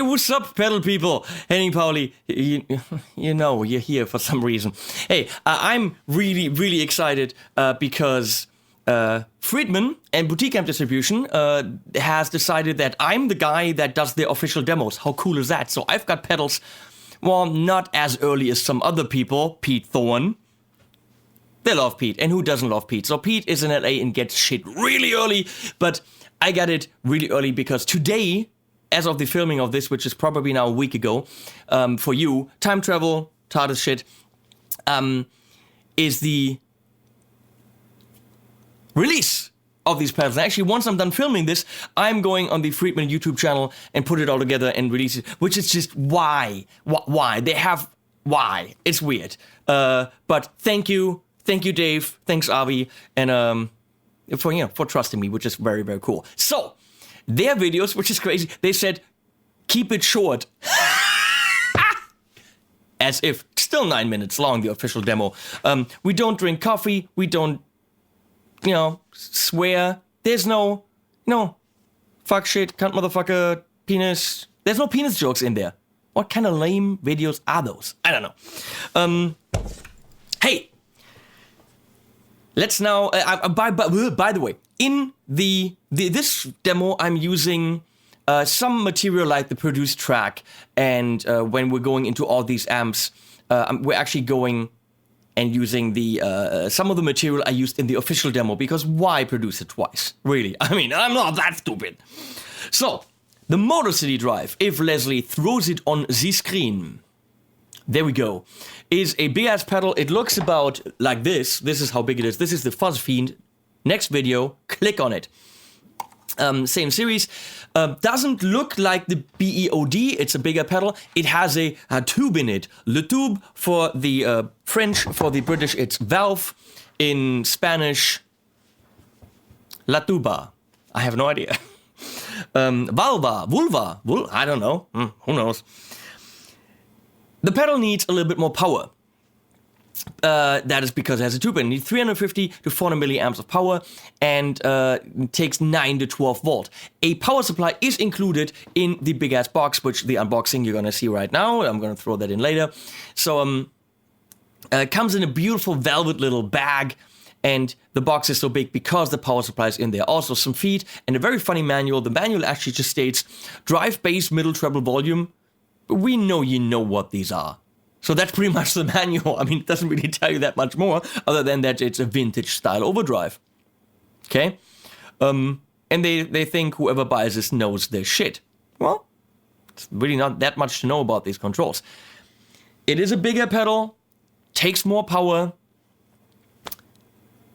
What's up, pedal people? Henning Pauli, you know, you're here for some reason. Hey, I'm really, really excited because Friedman and Boutique Amp Distribution has decided that I'm the guy that does the official demos. How cool is that? So I've got pedals, well, not as early as some other people. Pete Thomann. They love Pete, and who doesn't love Pete? So Pete is in LA and gets shit really early, but I got it really early because today, as of the filming of this, which is probably now a week ago, for you, time travel, TARDIS shit, is the release of these pedals. And actually, once I'm done filming this, I'm going on the Friedman YouTube channel and put it all together and release it, which is just why? Why? They have, why? It's weird. But thank you, Dave, thanks, Avi, and for trusting me, which is very, very cool. So, their videos, which is crazy, they said, keep it short. As if, still 9 minutes long, the official demo. We don't drink coffee, we don't, swear. There's no, fuck shit, cunt motherfucker, penis. There's no penis jokes in there. What kind of lame videos are those? I don't know. Hey, let's now, by the way, in this demo, I'm using some material like the produced track, and when we're going into all these amps, we're actually going and using the some of the material I used in the official demo, because why produce it twice? Really? I mean, I'm not that stupid. So, the Motor City Drive, if Leslie throws it on the screen, there we go, is a big-ass pedal. It looks about like this. This is how big it is. This is the Fuzz Fiend. Next video, click on it. Same series. Doesn't look like the BEOD. It's a bigger pedal. It has a tube in it. Le tube for the French. For the British, it's valve. In Spanish, la tuba. I have no idea. Vulva. I don't know. Who knows? The pedal needs a little bit more power. That is because it has a tube in it. It needs 350 to 400 milliamps of power, and it takes 9 to 12 volt. A power supply is included in the big ass box, which the unboxing you're gonna see right now. I'm gonna throw that in later. So it comes in a beautiful velvet little bag, and the box is so big because the power supply is in there. Also some feet and a very funny manual. The manual actually just states drive, bass, middle, treble, volume. We know you know what these are. So that's pretty much the manual. I mean, it doesn't really tell you that much more, other than that it's a vintage style overdrive. Okay? And they think whoever buys this knows their shit. Well, it's really not that much to know about these controls. It is a bigger pedal, takes more power,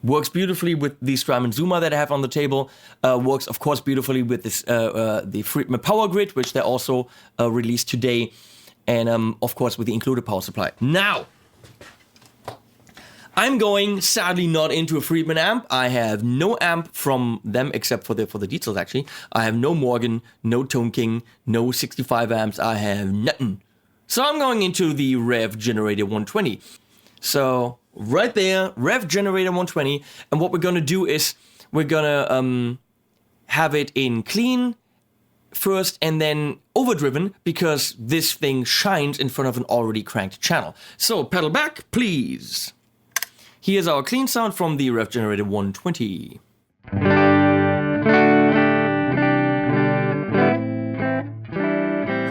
works beautifully with the Strymon Zuma that I have on the table, works of course beautifully with this the Friedman Power Grid, which they also released today. And of course with the included power supply. Now, I'm going sadly not into a Friedman amp. I have no amp from them except for the details actually. I have no Morgan, no Tone King, no 65 amps. I have nothing. So I'm going into the Rev Generator 120. So right there, Rev Generator 120. And what we're gonna do is we're gonna have it in clean first and then overdriven, because this thing shines in front of an already cranked channel. So pedal back, please. Here's our clean sound from the Rev Generator 120.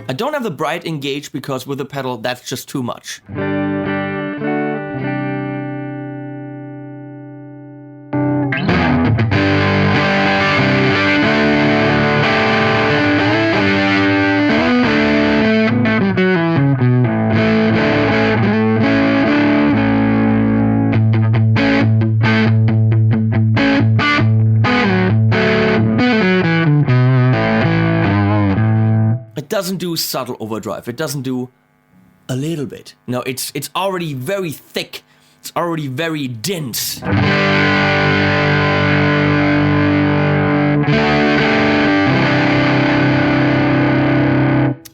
I don't have the bright engaged because with the pedal that's just too much. It doesn't do subtle overdrive. It doesn't do a little bit. No, it's already very thick. It's already very dense.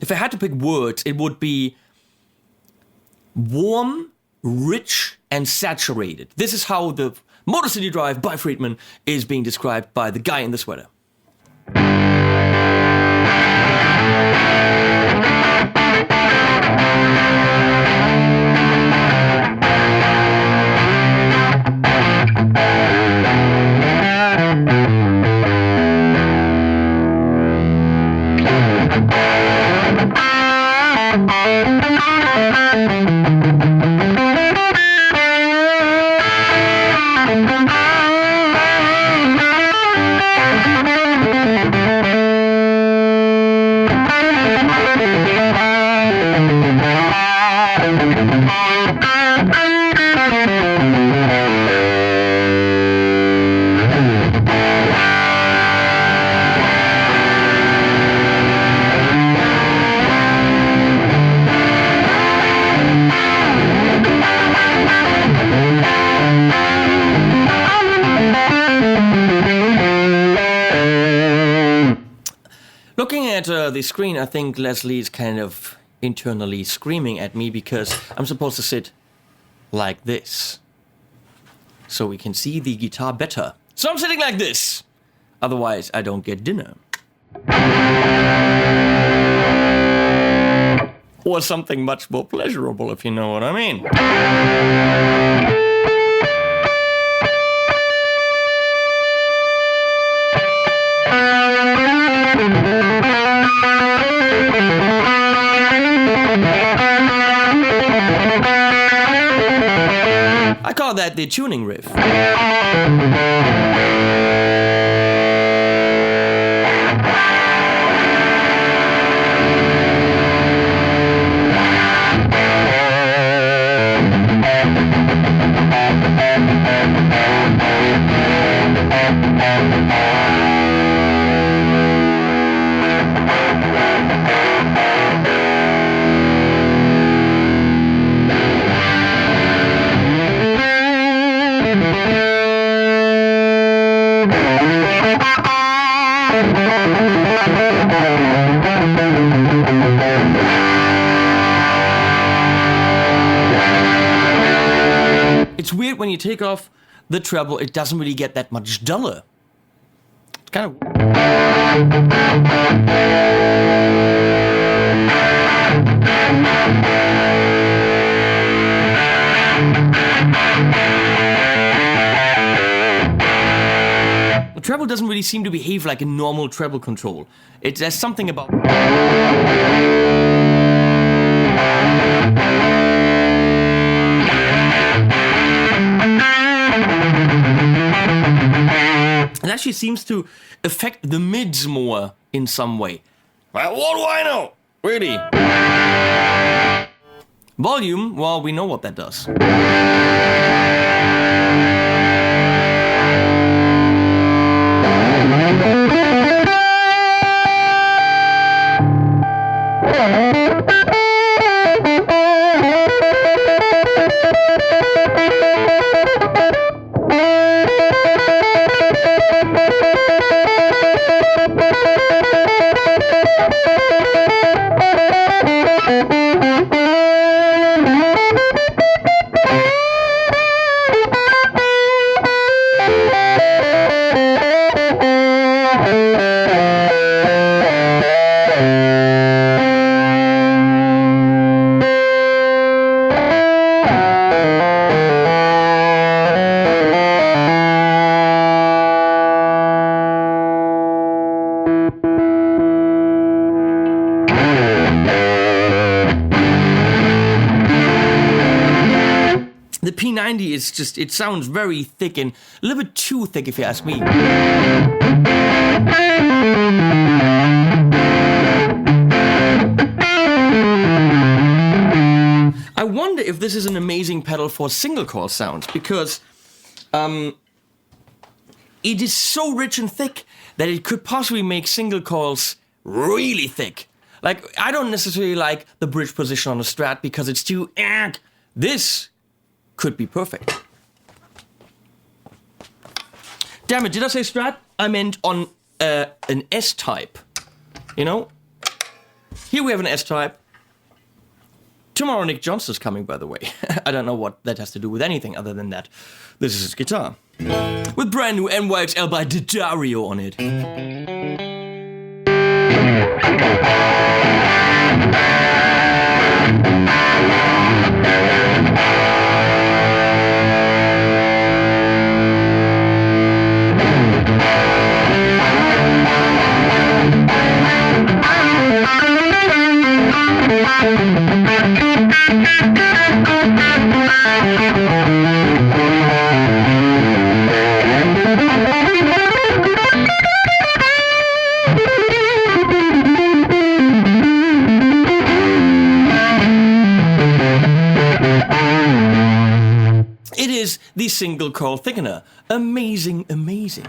If I had to pick words, it would be warm, rich, and saturated. This is how the Motor City Drive by Friedman is being described by the guy in the sweater. Looking at the screen, I think Leslie is kind of internally screaming at me because I'm supposed to sit like this so we can see the guitar better. So I'm sitting like this. Otherwise, I don't get dinner. Or something much more pleasurable, if you know what I mean. I call that the tuning riff. It's weird when you take off the treble, it doesn't really get that much duller. It's kind of... The treble doesn't really seem to behave like a normal treble control. There's something about... It actually seems to affect the mids more in some way. Well, what do I know? Really? Volume, well, we know what that does. The P90 is just, it sounds very thick and a little bit too thick if you ask me. I wonder if this is an amazing pedal for single coil sounds, because it is so rich and thick that it could possibly make single coils really thick. Like, I don't necessarily like the bridge position on the Strat because it's too... This could be perfect. Damn it, did I say Strat? I meant on an S-type. You know? Here we have an S-type. Tomorrow Nick Johnson's coming, by the way. I don't know what that has to do with anything other than that. This is his guitar. With brand new NYXL by Daddario on it. It is the single coil thickener. Amazing, amazing.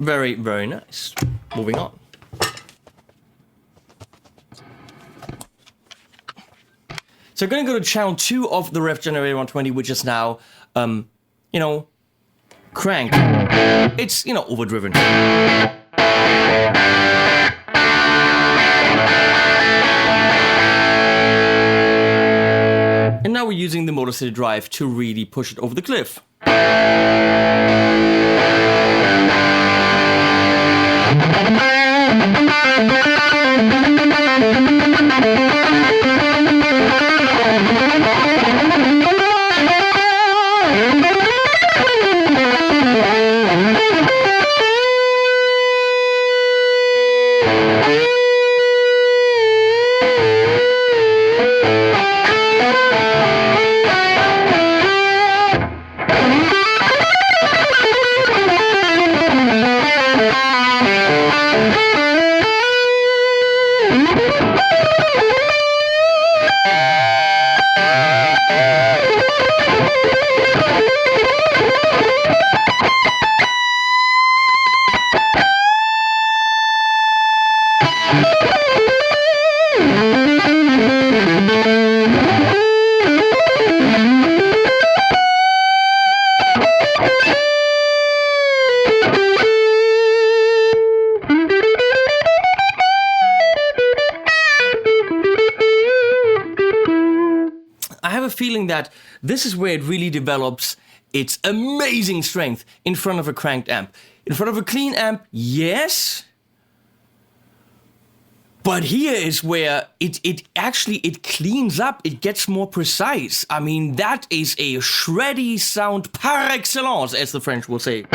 Very, very nice. Moving on. So I'm going to go to channel 2 of the Rev Generator 120, which is now, you know, cranked. It's, you know, overdriven. And now we're using the Motor City Drive to really push it over the cliff. Feeling that this is where it really develops its amazing strength in front of a cranked amp. In front of a clean amp, yes. But here is where it cleans up, it gets more precise. I mean, that is a shreddy sound par excellence, as the French will say.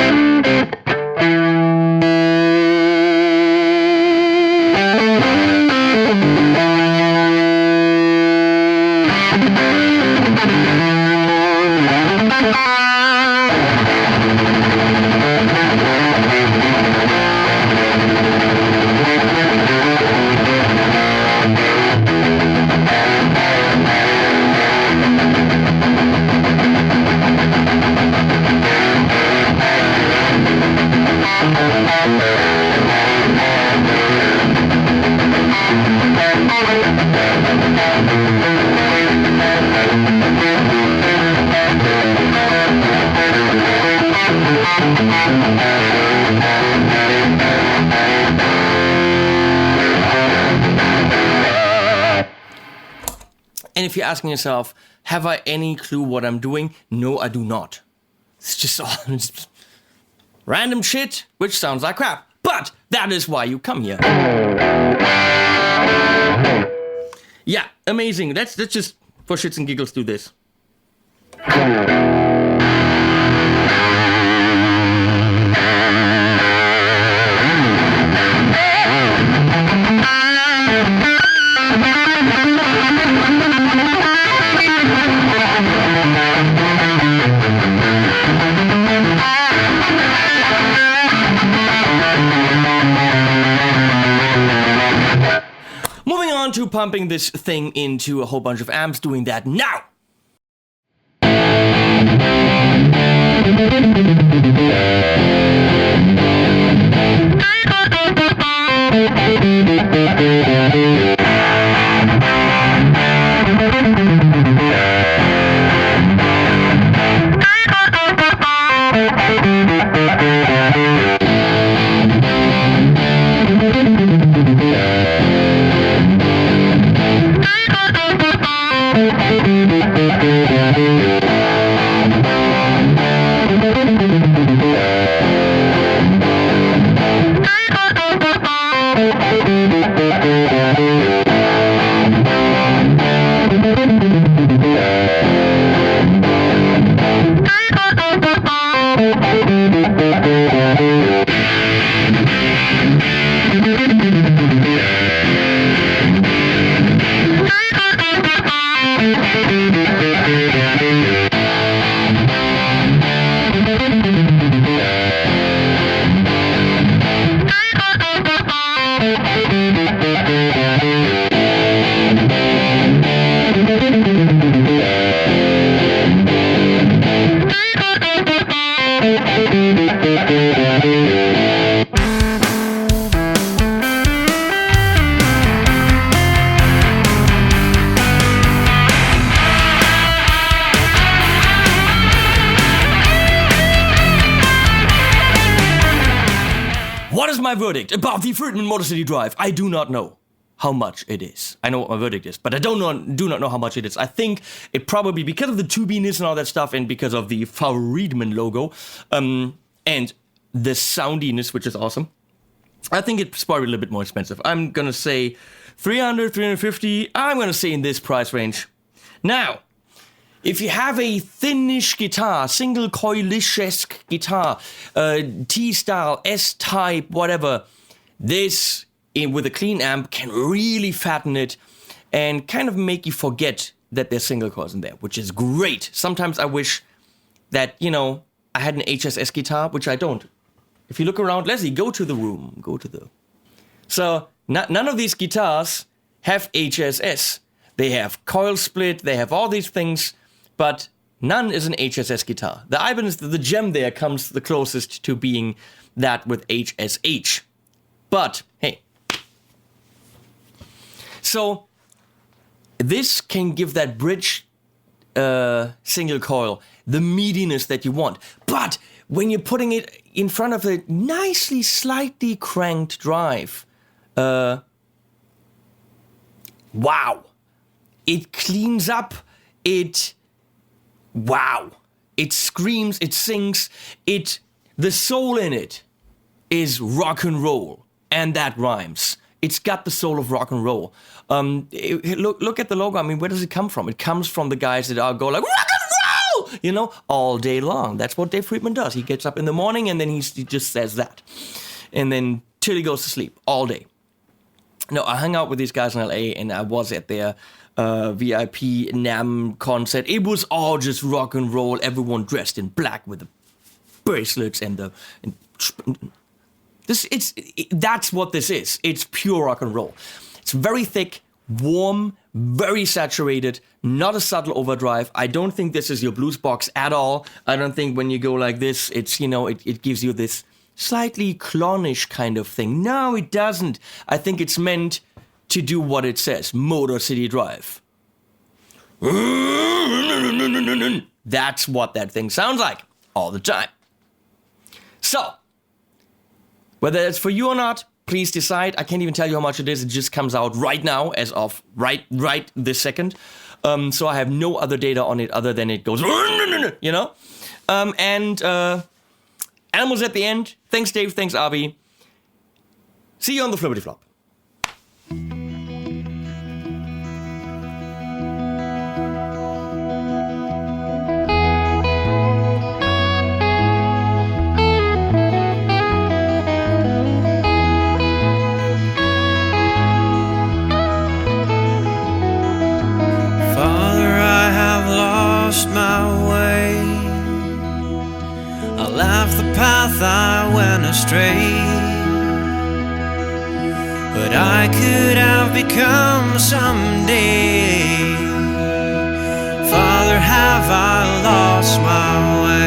And if you're asking yourself, have I any clue what I'm doing? No, I do not. It's just all just random shit, which sounds like crap. But that is why you come here. Yeah, amazing. Let's just, for shits and giggles, do this. pumping this thing into a whole bunch of amps, doing that now. What is my verdict about the Friedman Motor City Drive? I do not know how much it is. I know what my verdict is, but I do not know how much it is. I think it probably, because of the tubiness and all that stuff, and because of the Friedman logo, and the soundiness, which is awesome, I think it's probably a little bit more expensive. I'm gonna say 300, 350, I'm gonna say in this price range. Now, if you have a thinnish guitar, single coilish-esque guitar, T-style, S-type, whatever, this, with a clean amp, can really fatten it and kind of make you forget that there's single coils in there, which is great. Sometimes I wish that, you know, I had an HSS guitar, which I don't. If you look around, Leslie, go to the room, So, none of these guitars have HSS. They have coil split, they have all these things, but none is an HSS guitar. The Ibanez, the gem there, comes the closest to being that with HSH. But, hey. So, this can give that bridge single coil the meatiness that you want. But when you're putting it in front of a nicely, slightly cranked drive, wow. It cleans up, wow. It screams, it sings, the soul in it is rock and roll, and that rhymes. It's got the soul of rock and roll. Look at the logo. I mean, where does it come from? It comes from the guys that go like, rock and roll, you know, all day long. That's what Dave Friedman does. He gets up in the morning and then he just says that. And then till he goes to sleep, all day. No, I hung out with these guys in LA and I was at their VIP NAMM concert. It was all just rock and roll. Everyone dressed in black with the bracelets and that's what this is. It's pure rock and roll. It's very thick, warm, very saturated, not a subtle overdrive. I don't think this is your blues box at all. I don't think when you go like this, it's, you know, it gives you this slightly clownish kind of thing. No, it doesn't. I think it's meant to do what it says, Motor City Drive. That's what that thing sounds like all the time. So, whether it's for you or not, please decide. I can't even tell you how much it is. It just comes out right now, as of right this second. So I have no other data on it other than it goes, you know? Animals at the end. Thanks, Dave. Thanks, Avi. See you on the Flippity Flop. My way, I left the path I went astray. what I could have become someday. Father, have I lost my way?